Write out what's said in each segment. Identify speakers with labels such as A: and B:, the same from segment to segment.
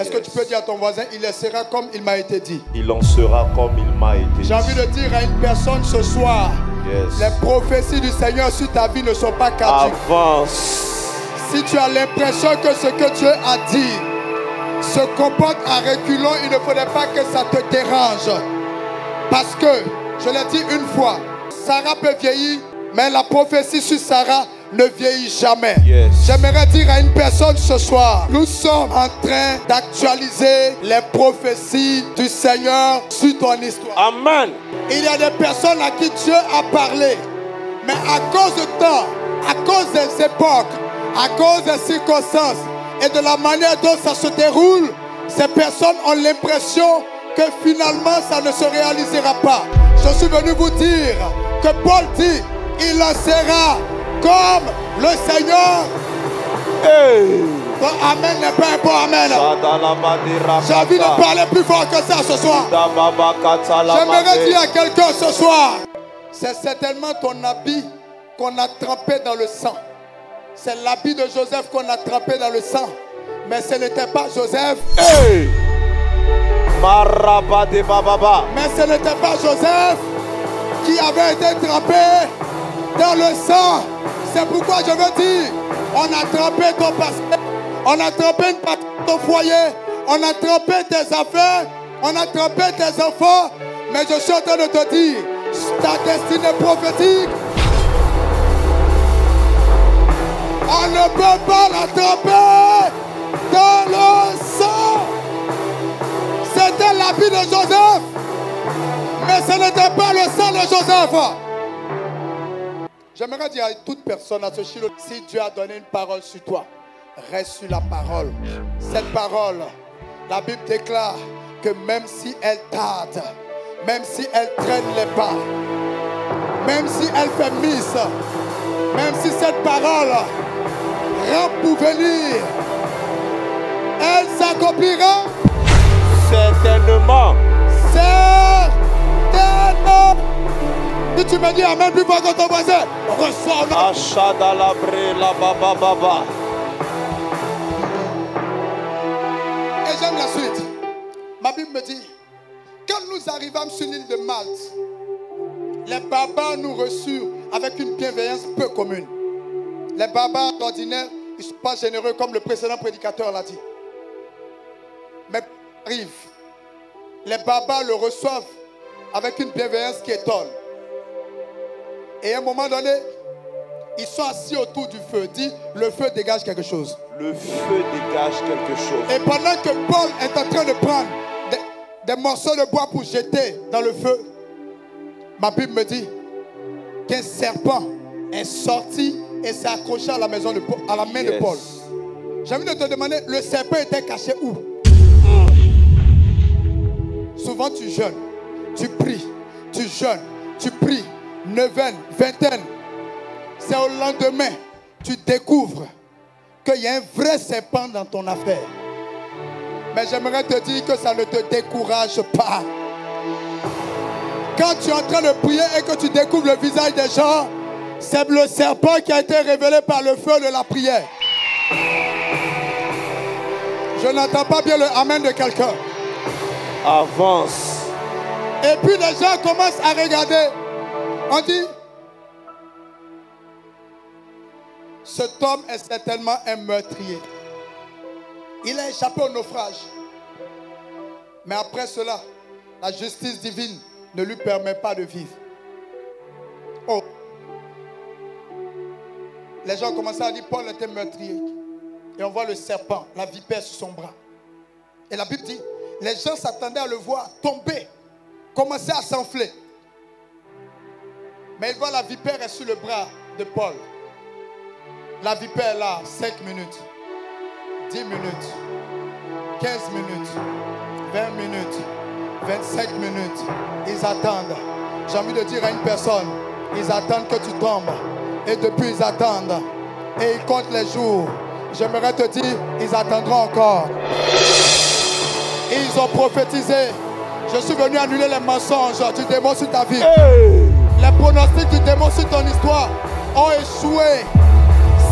A: Est-ce que tu peux dire à ton voisin, il en sera comme il m'a été dit?
B: Il en sera comme il m'a été dit.
A: J'ai envie de dire à une personne ce soir, les prophéties du Seigneur sur ta vie ne sont pas caduques.
B: Avance.
A: Si tu as l'impression que ce que Dieu a dit se comporte à reculons, il ne faudrait pas que ça te dérange. Parce que, je l'ai dit une fois, Sarah peut vieillir, mais la prophétie sur Sarah ne vieillit jamais. J'aimerais dire à une personne ce soir, nous sommes en train d'actualiser les prophéties du Seigneur sur ton histoire.
B: Amen.
A: Il y a des personnes à qui Dieu a parlé, mais à cause du temps, à cause des époques, à cause des circonstances et de la manière dont ça se déroule, ces personnes ont l'impression que finalement ça ne se réalisera pas. Je suis venu vous dire que Paul dit, il en sera comme le Seieur. Ton amen n'est pas un bon amen. J'ai envie de parler plus fort que ça ce soir. J'aimerais dire à quelqu'un ce soir, c'est certainement ton habit qu'on a trempé dans le sang. C'est l'habit de Joseph qu'on a trempé dans le sang. Mais ce n'était pas Joseph. Mais ce n'était pas Joseph qui avait été trempé dans le sang. C'est pourquoi je veux dire, on a trempé ton passé, on a trempé une partie de ton foyer, on a trempé tes affaires, on a trempé tes enfants. Mais je suis en train de te dire, ta destinée prophétique, on ne peut pas la tremper dans le sang. C'était l'habit de Joseph, mais ce n'était pas le sang de Joseph. J'aimerais dire à toute personne à ce chilo, si Dieu a donné une parole sur toi, reste sur la parole. Cette parole, la Bible déclare que même si elle tarde, même si elle traîne les pas, même si elle fait miss, même si cette parole rampe pour venir, elle s'accomplira.
B: Certainement.
A: Certainement. Si tu me dis amen plus fort que ton voisin, reçois. Et j'aime la suite. Ma Bible me dit, quand nous arrivâmes sur l'île de Malte, les barbares nous reçurent avec une bienveillance peu commune. Les barbares d'ordinaire, ils ne sont pas généreux comme le précédent prédicateur l'a dit. Mais arrive, les barbares le reçoivent avec une bienveillance qui étonne. Et à un moment donné, ils sont assis autour du feu. Dit, le feu dégage quelque chose.
B: Le feu dégage quelque chose.
A: Et pendant que Paul est en train de prendre des morceaux de bois pour jeter dans le feu, ma Bible me dit qu'un serpent est sorti et s'est accroché à la main de Paul. J'ai envie de te demander, le serpent était caché où? Souvent tu jeûnes, tu pries, tu jeûnes, tu pries, neuvaine, vingtaine. C'est au lendemain, tu découvres qu'il y a un vrai serpent dans ton affaire. Mais j'aimerais te dire que ça ne te décourage pas. Quand tu es en train de prier et que tu découvres le visage des gens, c'est le serpent qui a été révélé par le feu de la prière. Je n'entends pas bien le amen de quelqu'un.
B: Avance.
A: Et puis les gens commencent à regarder. On dit, cet homme est certainement un meurtrier. Il a échappé au naufrage. Mais après cela, la justice divine ne lui permet pas de vivre. Oh. Les gens commencent à dire, Paul était meurtrier. Et on voit le serpent, la vipère sur son bras. Et la Bible dit, les gens s'attendaient à le voir tomber, commencer à s'enfler. Mais ils voient la vipère est sur le bras de Paul. La vipère est là, 5 minutes, 10 minutes, 15 minutes, 20 minutes, 25 minutes. Ils attendent. J'ai envie de dire à une personne, ils attendent que tu tombes. Et depuis ils attendent. Et ils comptent les jours. J'aimerais te dire, ils attendront encore. Et ils ont prophétisé. Je suis venu annuler les mensonges du démon sur ta vie. Les pronostics du démon sur ton histoire ont échoué.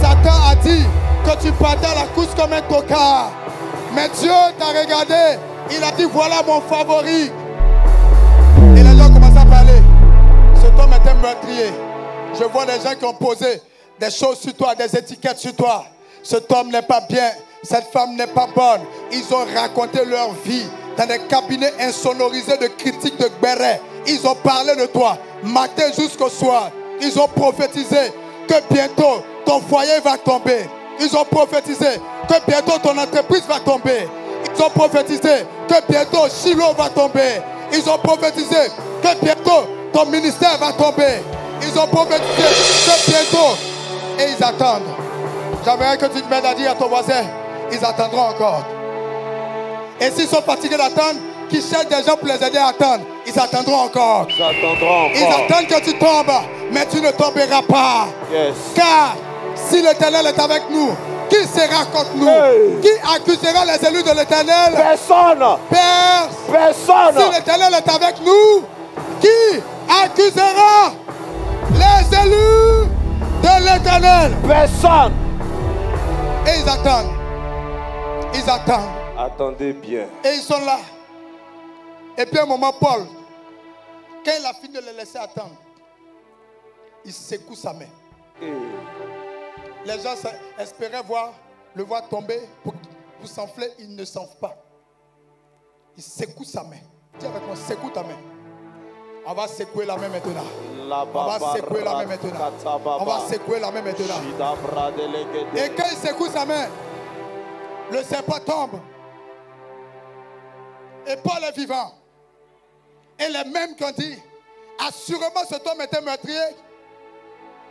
A: Satan a dit que tu partais à la course comme un tocard. Mais Dieu t'a regardé. Il a dit, voilà mon favori. Et les gens commencent à parler. Cet homme est un meurtrier. Je vois des gens qui ont posé des choses sur toi, des étiquettes sur toi. Cet homme n'est pas bien. Cette femme n'est pas bonne. Ils ont raconté leur vie dans des cabinets insonorisés de critiques de béret. Ils ont parlé de toi, matin jusqu'au soir. Ils ont prophétisé que bientôt ton foyer va tomber. Ils ont prophétisé que bientôt ton entreprise va tomber. Ils ont prophétisé que bientôt Shiloh va tomber. Ils ont prophétisé que bientôt ton ministère va tomber. Ils ont prophétisé que bientôt. Et ils attendent. J'aimerais que tu te mettes à dire à ton voisin, ils attendront encore. Et s'ils sont fatigués d'attendre, qu'ils cherchent des gens pour les aider à attendre, ils attendront encore.
B: Ils attendront encore.
A: Ils attendent que tu tombes, mais tu ne tomberas pas.
B: Yes.
A: Car si l'Éternel est avec nous, qui sera contre nous?
B: Hey.
A: Qui accusera les élus de l'Éternel?
B: Personne. Personne.
A: Si l'Éternel est avec nous, qui accusera les élus de l'Éternel?
B: Personne.
A: Et ils attendent. Ils attendent.
B: Attendez bien.
A: Et ils sont là. Et puis à un moment, Paul, quand il a fini de les laisser attendre, il secoue sa main. Les gens espéraient le voir tomber pour s'enfler. Il ne s'enfle pas. Il secoue sa main. Dis avec moi, secoue ta main. On va secouer la main maintenant. On va secouer la main maintenant. On va secouer la main maintenant. Et quand il secoue sa main, le serpent tombe. Et Paul est vivant. Et les mêmes qui ont dit, assurément cet homme était meurtrier.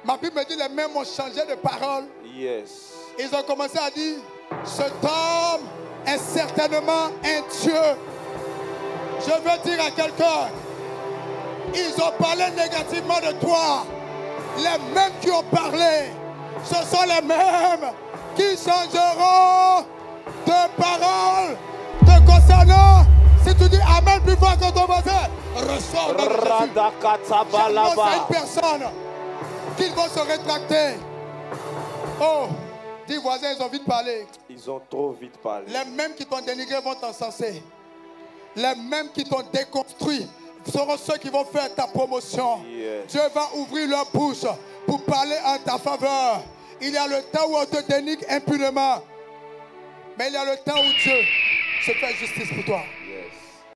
A: Ma Bible me dit, les mêmes ont changé de parole.
B: Yes.
A: Ils ont commencé à dire, cet homme est certainement un Dieu. Je veux dire à quelqu'un, ils ont parlé négativement de toi. Les mêmes qui ont parlé, ce sont les mêmes qui changeront de parole te concernant. Si tu dis Amen plus fort que ton voisin, ressort dans le Jésus. J'annonce à une personne qu'ils vont se rétracter. Oh, dis voisins, ils ont vite parlé.
B: Ils ont trop vite parlé.
A: Les mêmes qui t'ont dénigré vont t'encenser. Les mêmes qui t'ont déconstruit seront ceux qui vont faire ta promotion.
B: Yes.
A: Dieu va ouvrir leur bouche pour parler en ta faveur. Il y a le temps où on te dénigre impunément. Mais il y a le temps où Dieu se fait justice pour toi.